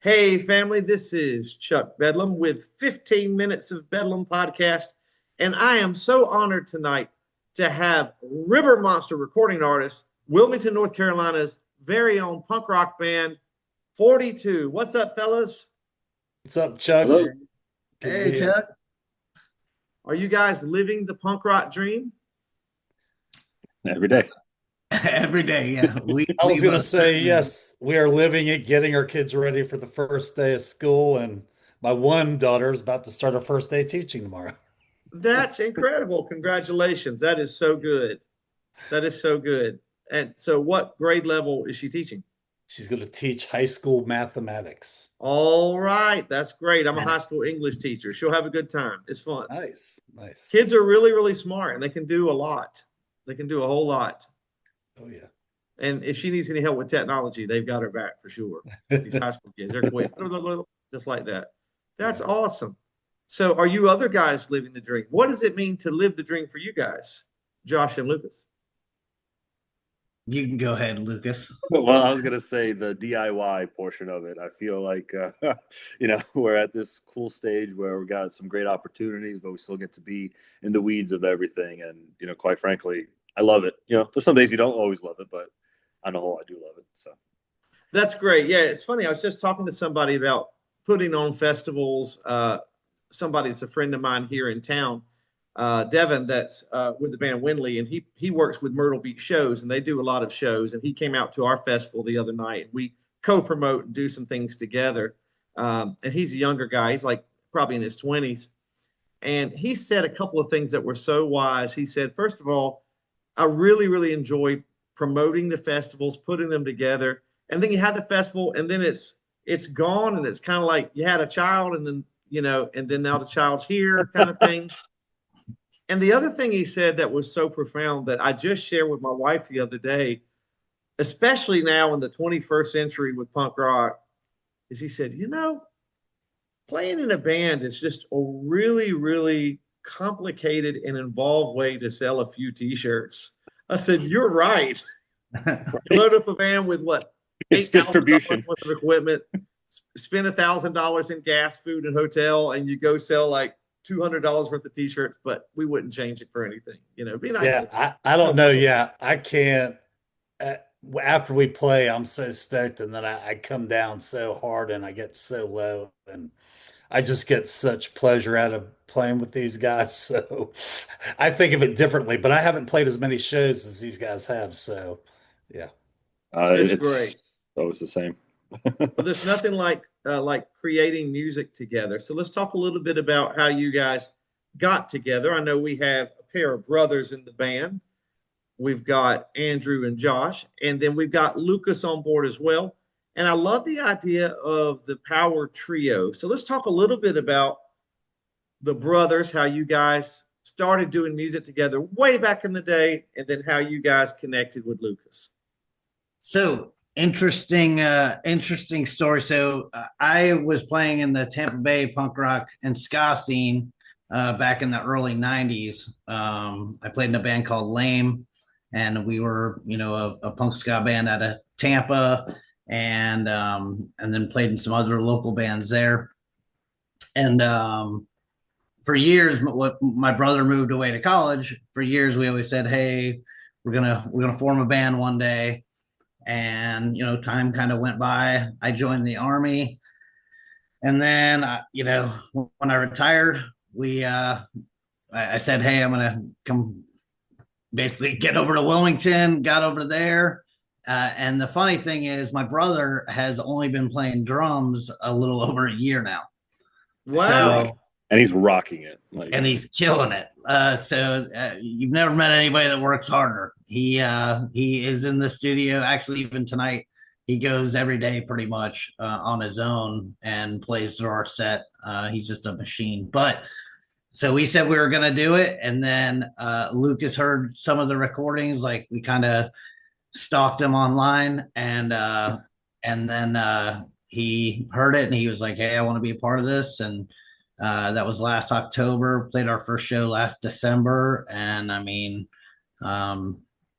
Hey, family, this is Chuck Bedlam with 15 Minutes of Bedlam podcast. And I am so honored tonight to have River Monster recording artist, Wilmington, North Carolina's very own punk rock band, 42. What's up, fellas? What's up, Chuck? Hello. Good to Hey, be here. Chuck. Are you guys living the punk rock dream? Every day. Every day, yeah. We I was we going to most say, certainly. yes, we are living it, getting our kids ready for the first day of school. And my one daughter is about to start her first day teaching tomorrow. That's incredible. Congratulations. That is so good. That is so good. And so, what grade level is she teaching? She's going to teach high school mathematics. All right. That's great. I'm a high school Nice. English teacher. She'll have a good time. It's fun. Nice, nice. Kids are really, really smart and they can do a lot. They can do a whole lot. Oh, yeah. And if she needs any help with technology, they've got her back for sure. These high school kids, they're quick, just like that. That's Yeah. awesome. So, are you other guys living the dream? What does it mean to live the dream for you guys, Josh and Lucas? You can go ahead, Lucas. Well, I was gonna say the DIY portion of it. I feel like we're at this cool stage where we got some great opportunities, but we still get to be in the weeds of everything. And quite frankly, I love it. There's some days you don't always love it, but on the whole, I do love it. So That's great. Yeah, it's funny. I was just talking to somebody about putting on festivals. Somebody that's a friend of mine here in town, Devin, that's with the band Winley, and he works with Myrtle Beach shows, and they do a lot of shows. And he came out to our festival the other night, and we co-promote and do some things together. And he's a younger guy; he's like probably in his 20s. And he said a couple of things that were so wise. He said, first of all, I really, really enjoy promoting the festivals, putting them together, and then you have the festival, and then it's gone, and it's kind of like you had a child, and then and then now the child's here, kind of thing. And the other thing he said that was so profound that I just shared with my wife the other day, especially now in the 21st century with punk rock, is he said, playing in a band is just a really, really complicated and involved way to sell a few t-shirts. I said, you're right. You load up a van with what, it's $8,000 distribution. worth of equipment, spend $1,000 in gas, food, and hotel, and you go sell like $200 worth of t-shirts, but we wouldn't change it for anything. It'd be nice Yeah, to I don't help know. people. Yeah, I can't. uh, After we play, I'm so stoked, and then I come down so hard and I get so low. And I just get such pleasure out of playing with these guys. So I think of it differently, but I haven't played as many shows as these guys have. So yeah. It's It's great. always the same. Well, there's nothing like creating music together. So let's talk a little bit about how you guys got together. I know we have a pair of brothers in the band. We've got Andrew and Josh, and then we've got Lucas on board as well. And I love the idea of the power trio. So let's talk a little bit about the brothers, how you guys started doing music together way back in the day, and then how you guys connected with Lucas. So interesting story. So I was playing in the Tampa Bay punk rock and ska scene back in the early '90s. I played in a band called Lame, and we were, a punk ska band out of Tampa, and then played in some other local bands there. And for years, my brother moved away to college. For years, we always said, "Hey, we're gonna form a band one day." And time kind of went by. I joined the army, and then when I retired, I said, "Hey, I'm gonna come." Basically, get over to Wilmington. Got over there. And the funny thing is, my brother has only been playing drums a little over a year now. Wow. So And he's rocking it. Like and he's killing it. You've never met anybody that works harder. He is in the studio. Actually, even tonight, he goes every day pretty much on his own and plays through our set. He's just a machine. But so we said we were going to do it, and then Lucas heard some of the recordings. Like we kind of stalked him online, and then he heard it, and he was like, "Hey, I want to be a part of this." And that was last October. Played our first show last December, and I mean,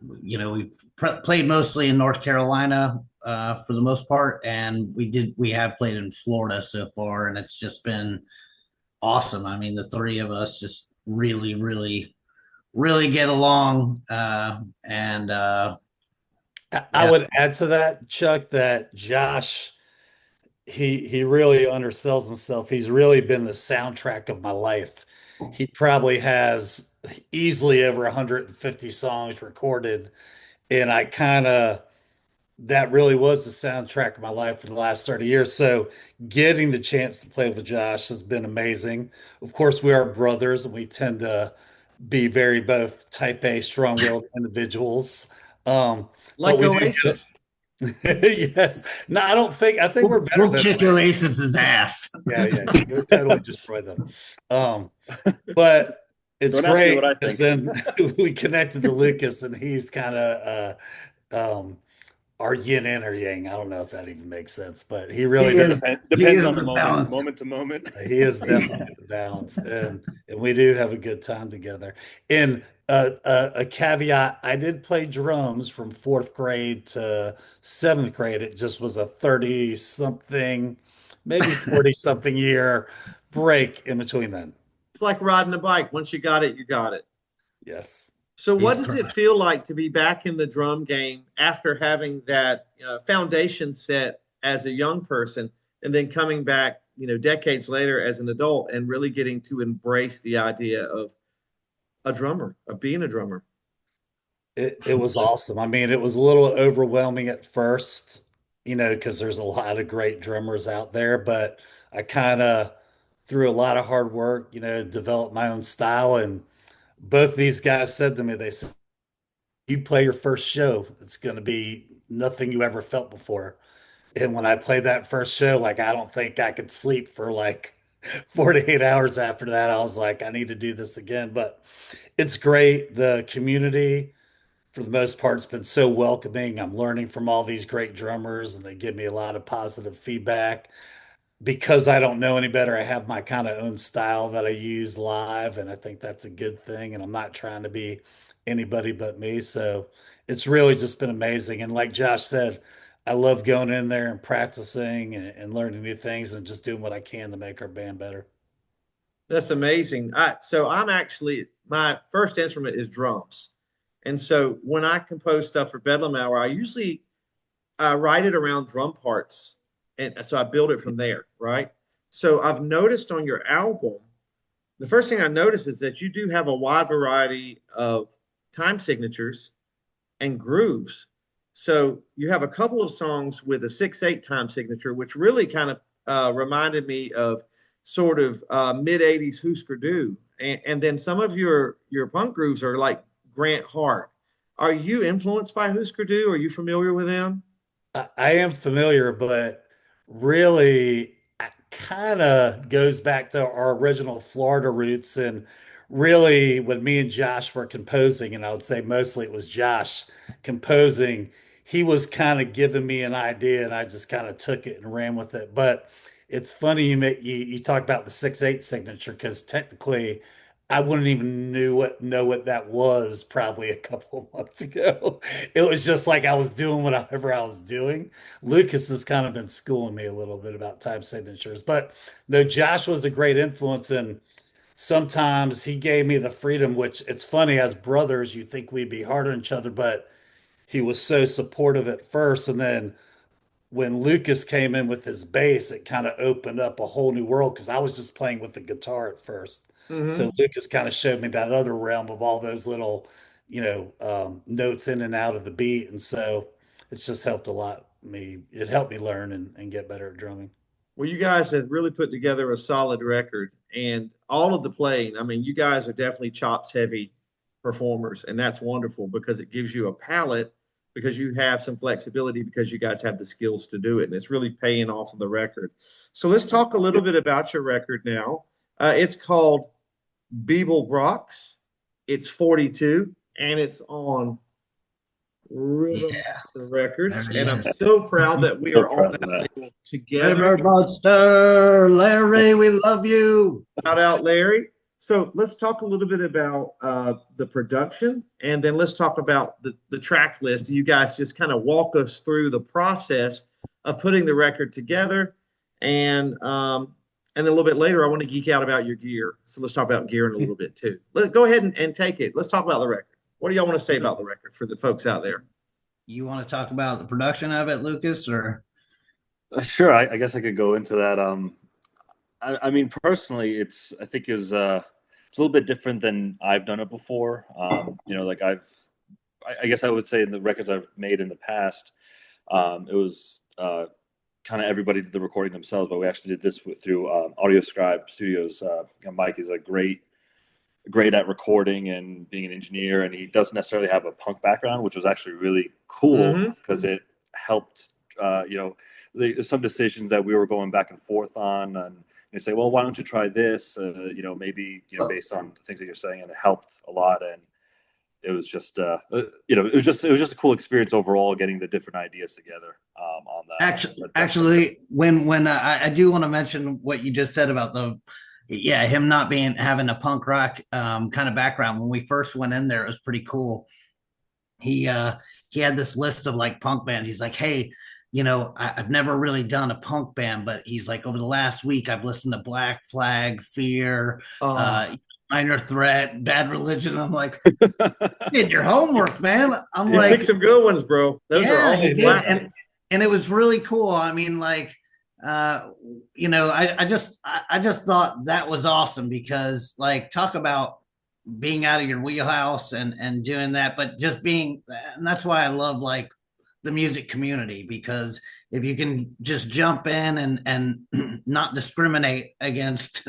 we played mostly in North Carolina for the most part, and we have played in Florida so far, and it's just been awesome. I mean, the three of us just really, really, really get along, and I yeah, would add to that, Chuck, that Josh, he really undersells himself. He's really been the soundtrack of my life. He probably has easily over 150 songs recorded, and I kind of that really was the soundtrack of my life for the last 30 years. So getting the chance to play with Josh has been amazing. Of course, we are brothers and we tend to be very both type A, strong-willed individuals. Um, but Like we do get Oasis. yes. No, I think we're better we'll than kick Oasis's ass. yeah, yeah. You would totally destroy them. Um, but it's Don't ask me great what I because think. then we connected to Lucas and he's kind of our yin and our yang. I don't know if that even makes sense, but he He really does. is he Depends is on the the moment, balance. moment to moment. He is definitely the balance, and we do have a good time together. And a caveat: I did play drums from fourth grade to seventh grade. It just was a 30 something, maybe 40 something year break in between then. It's like riding a bike. Once you got it, you got it. Yes. So, He's what does it feel like to be back in the drum game after having that foundation set as a young person, and then coming back, decades later as an adult, and really getting to embrace the idea of a drummer, of being a drummer? It was awesome. I mean, it was a little overwhelming at first, because there's a lot of great drummers out there, but I kind of through a lot of hard work, developed my own style. And both these guys said to me, they said, you play your first show, it's going to be nothing you ever felt before. And when I played that first show, like, I don't think I could sleep for like 48 hours after that. I was like, I need to do this again. But it's great. The community, for the most part, it's been so welcoming. I'm learning from all these great drummers, and they give me a lot of positive feedback. Because I don't know any better, I have my kind of own style that I use live, and I think that's a good thing. And I'm not trying to be anybody but me. So it's really just been amazing. And like Josh said, I love going in there and practicing and learning new things and just doing what I can to make our band better. That's amazing. So I'm actually my first instrument is drums, and so when I compose stuff for Bedlam Hour, I usually write it around drum parts, and so I build it from there, right? So I've noticed on your album, the first thing I noticed is that you do have a wide variety of time signatures and grooves. So you have a couple of songs with a 6/8 time signature, which really kind of reminded me of sort of mid '80s Husker Du, and then some of your punk grooves are like Grant Hart. Are you influenced by Husker Du? Are you familiar with them? I am familiar, but really, it kind of goes back to our original Florida roots. And really, when me and Josh were composing, and I would say mostly it was Josh composing, he was kind of giving me an idea, and I just kind of took it and ran with it. But it's funny you talk about the 6/8 signature because technically, I wouldn't even know what that was probably a couple of months ago. It was just like I was doing whatever I was doing. Lucas has kind of been schooling me a little bit about time signatures, but no, Josh was a great influence, and sometimes he gave me the freedom, which it's funny, as brothers, you think we'd be hard on each other, but he was so supportive at first, and then when Lucas came in with his bass, it kind of opened up a whole new world because I was just playing with the guitar at first. So Mm-hmm. Lucas kind of showed me that other realm of all those little, notes in and out of the beat. And so it's just helped a lot me. It helped me learn and get better at drumming. Well, you guys have really put together a solid record, and all of the playing. I mean, you guys are definitely chops heavy performers, and that's wonderful because it gives you a palette because you have some flexibility because you guys have the skills to do it, and it's really paying off of the record. So let's talk a little bit about your record now. It's called Beeble Brox. It's 42, and it's on Rhythm Yeah, Records, there he and I'm is. so proud that we So are on proud of that that. label together. River Monster, Larry, we love you. Shout out, Larry. So let's talk a little bit about the production, and then let's talk about the track list. You guys just kind of walk us through the process of putting the record together, and then a little bit later, I want to geek out about your gear. So let's talk about gear in a little bit too. Go ahead and take it. Let's talk about the record. What do y'all want to say about the record for the folks out there? You want to talk about the production of it, Lucas, or? Sure, I guess I could go into that. I mean, personally, I think it's a little bit different than I've done it before. Like I guess I would say in the records I've made in the past, it was kind of everybody did the recording themselves, but we actually did this through Audio Scribe Studios. Mike is great at recording and being an engineer, and he doesn't necessarily have a punk background, which was actually really cool because it helped. There's some decisions that we were going back and forth on, and you say, well, why don't you try this? Maybe based on the things that you're saying, and it helped a lot. And it was just it was just a cool experience overall, getting the different ideas together on that. Actually, when I do want to mention what you just said about him not having a punk rock kind of background. When we first went in there, it was pretty cool. He had this list of like punk bands. He's like, hey, I've never really done a punk band, but he's like, over the last week, I've listened to Black Flag, Fear, Minor Threat, Bad Religion. I'm like, did your homework, man. I'm like, pick some good ones, bro. Those are all classics. And it was really cool. I mean, like, I just thought that was awesome because, like, talk about being out of your wheelhouse and doing that, but just being, and that's why I love like the music community, because if you can just jump in and not discriminate against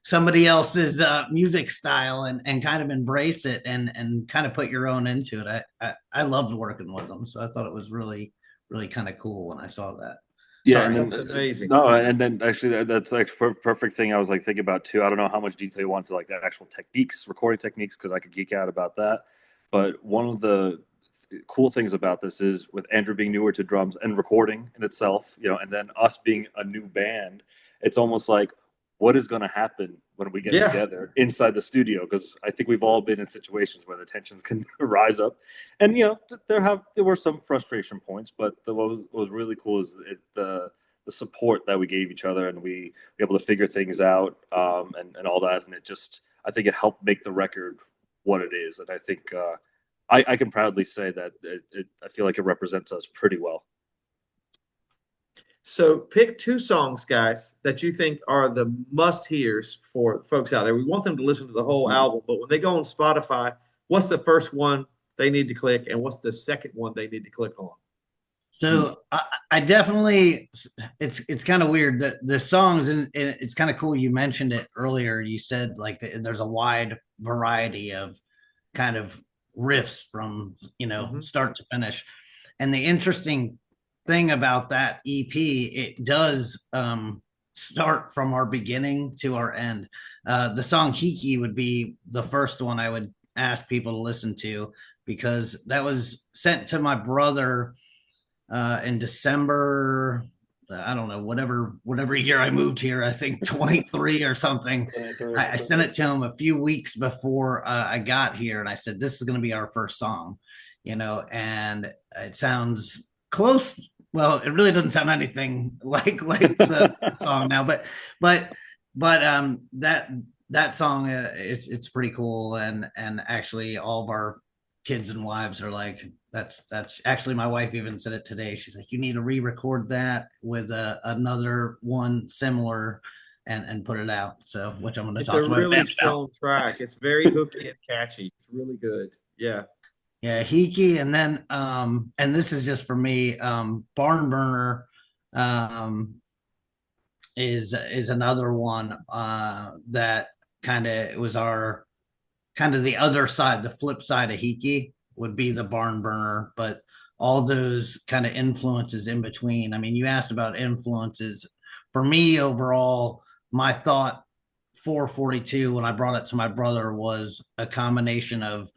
somebody else's music style and kind of embrace it and kind of put your own into it. I loved working with them. So I thought it was really, really kind of cool when I saw that. Yeah, Sorry, and that's amazing. No, and then actually that's like perfect thing I was like thinking about too. I don't know how much detail you want to like the actual techniques, recording techniques, because I could geek out about that. But one of the cool things about this is with Andrew being newer to drums and recording in itself, and then us being a new band, it's almost like what is going to happen when we get together inside the studio? Because I think we've all been in situations where the tensions can rise up, and there were some frustration points, but what was really cool is the support that we gave each other, and we were able to figure things out and all that, and I think it helped make the record what it is, and I think I can proudly say that I feel like it represents us pretty well. So pick two songs, guys, that you think are the must-hears for folks out there. We want them to listen to the whole album, but when they go on Spotify, what's the first one they need to click, and what's the second one they need to click on? So I definitely, it's kind of weird that the songs, and it's kind of cool. You mentioned it earlier. You said like there's a wide variety of kind of riffs from start to finish, and the interesting thing about that EP, it does start from our beginning to our end. The song Hiki would be the first one I would ask people to listen to, because that was sent to my brother in December, I don't know, whatever year I moved here, I think 23 or something. I sent it to him a few weeks before I got here, and I said, this is going to be our first song, and it sounds close. Well, it really doesn't sound anything like the song now, but that song, it's pretty cool, and actually all of our kids and wives are like, that's actually, my wife even said it today. She's like, you need to re-record that with another one similar and put it out. So, which I'm going to talk to my band about. It's a really strong track. It's very hooky and catchy. It's really good. Yeah. Yeah, Hiki, and then and this is just for me, Barn Burner is another one that kind of was our kind of the other side, the flip side of Hiki would be the Barn Burner, but all those kind of influences in between. I mean, you asked about influences. For me, overall, my thought 442 when I brought it to my brother was a combination of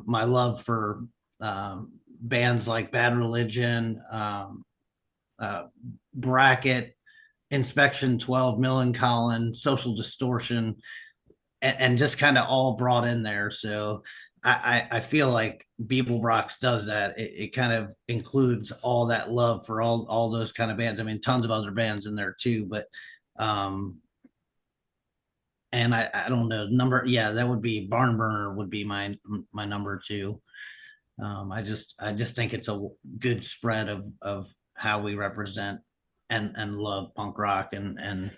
my love for bands like Bad Religion, Bracket, Inspection 12, Millencolin, Social Distortion, and just kind of all brought in there. So I feel like Beeblebrox does that. It kind of includes all that love for all those kind of bands. I mean, tons of other bands in there too, but and I don't know number. Yeah, that would be Barn Burner would be my number two. I just think it's a good spread of how we represent and love punk rock and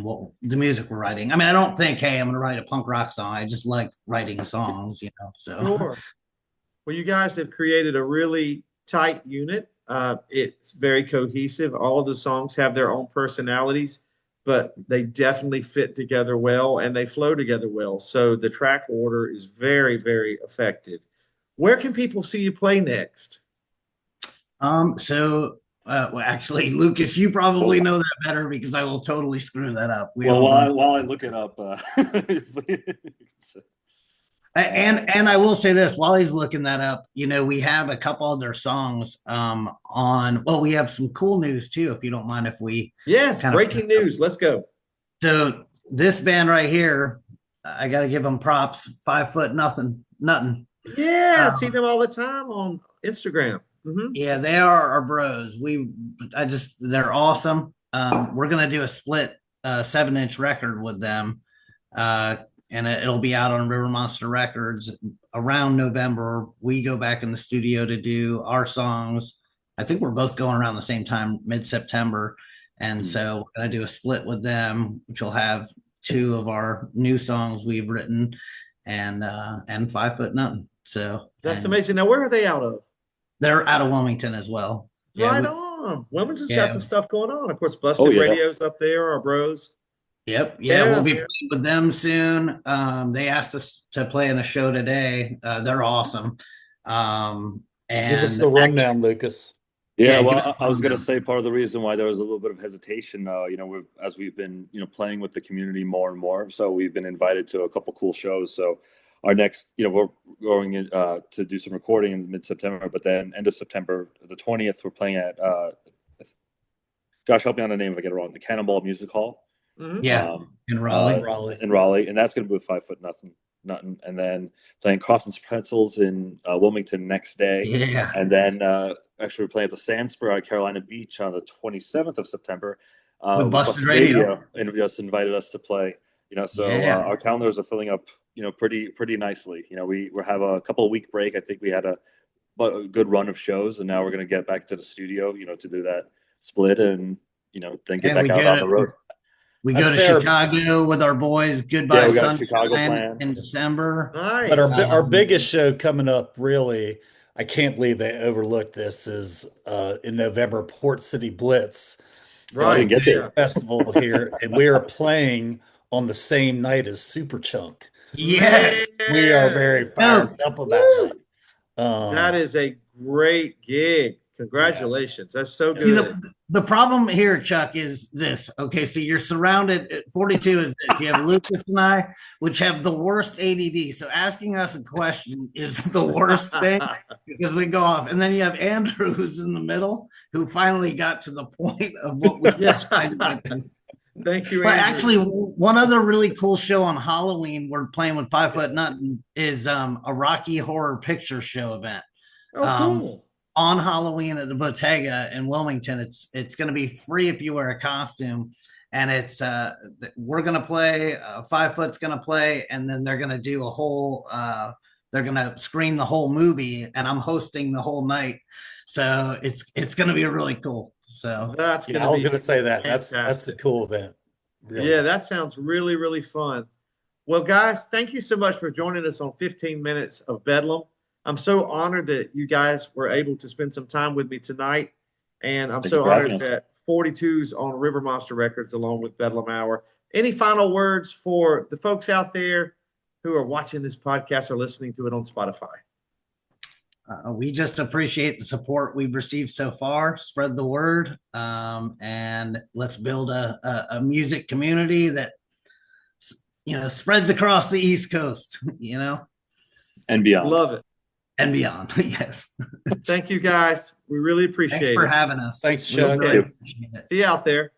what the music we're writing. I mean, I don't think, hey, I'm going to write a punk rock song. I just like writing songs, you know. So Sure. Well, you guys have created a really tight unit. It's very cohesive. All of the songs have their own personalities, but they definitely fit together well and they flow together well. So the track order is very, very effective. Where can people see you play next? Well, actually, Lucas, you probably know that better because I will totally screw that up. Well, while I look it up, and I will say this while he's looking that up, you know, we have a couple other songs on. Well, we have some cool news too, if you don't mind if we. Yes, breaking news. Let's go. So this band right here, I got to give them props. 5 foot nothing. Yeah, I see them all the time on Instagram. Mm-hmm. Yeah, they are our bros. They're awesome. We're gonna do a split 7-inch record with them, and it'll be out on River Monster Records around November. We go back in the studio to do our songs. I think we're both going around the same time, mid-September, and so we're gonna do a split with them, which will have 2 of our new songs we've written, and 5 foot nothing. So that's amazing. Now, where are they out of? They're out of Wilmington as well. Right on. Wilmington's got some stuff going on. Of course, Busted Radio's up there, our bros. Yep. Yeah, we'll be playing with them soon. They asked us to play in a show today. They're awesome. And give us the rundown, Lucas. Yeah, well, I was going to say part of the reason why there was a little bit of hesitation, you know, as we've been, you know, playing with the community more and more. So we've been invited to a couple cool shows. So our next, you know, we're going in, to do some recording in mid-September, but then end of September, the 20th, we're playing at, Josh, help me on the name if I get it wrong, the Cannonball Music Hall. Mm-hmm. Yeah, in Raleigh. In Raleigh, and that's going to be with 5 foot nothing. And then playing Crofton's Pretzels in Wilmington next day. Yeah. And then actually we're playing at the Sandspur at Carolina Beach on the 27th of September. With Busted Radio. And just invited us to play. You know, so our calendars are filling up, you know, pretty nicely. You know, we have a couple of week break. I think we had a good run of shows, and now we're going to get back to the studio, you know, to do that split and, you know, then get back out on the road. We go to Chicago with our boys. Goodbye Sunshine in December. Nice. But our biggest show coming up, really, I can't believe they overlooked this, is in November, Port City Blitz. Right. Festival here, and we are playing on the same night as Superchunk. Yes. We are very fired up about that. That is a great gig. Congratulations. That's so good. See, the problem here, Chuck, is this. Okay, so you're surrounded at 42 is this. You have Lucas and I, which have the worst ADD. So asking us a question is the worst thing because we go off. And then you have Andrew, who's in the middle, who finally got to the point of what we were trying to get to. Thank you, But Andrew. actually, one other really cool show on Halloween we're playing with 5 foot nothing is a Rocky Horror Picture Show event. Oh, cool. On Halloween at the Bottega in Wilmington. It's going to be free if you wear a costume, and it's we're going to play. 5 foot's going to play, and then they're going to do a whole. They're going to screen the whole movie, and I'm hosting the whole night. So it's going to be really cool. So that's I was going to say that that's a cool event. Really. Yeah, that sounds really, really fun. Well, guys, thank you so much for joining us on 15 Minutes of Bedlam. I'm so honored that you guys were able to spend some time with me tonight. And I'm so honored that 42's on River Monster Records along with Bedlam Hour. Any final words for the folks out there who are watching this podcast or listening to it on Spotify? We just appreciate the support we've received so far. Spread the word, and let's build a music community that, you know, spreads across the East Coast, you know, and beyond. Love it. And beyond. Yes. Thank you, guys. We really appreciate it. Thanks for having us. Thanks, Chuck. See you out there.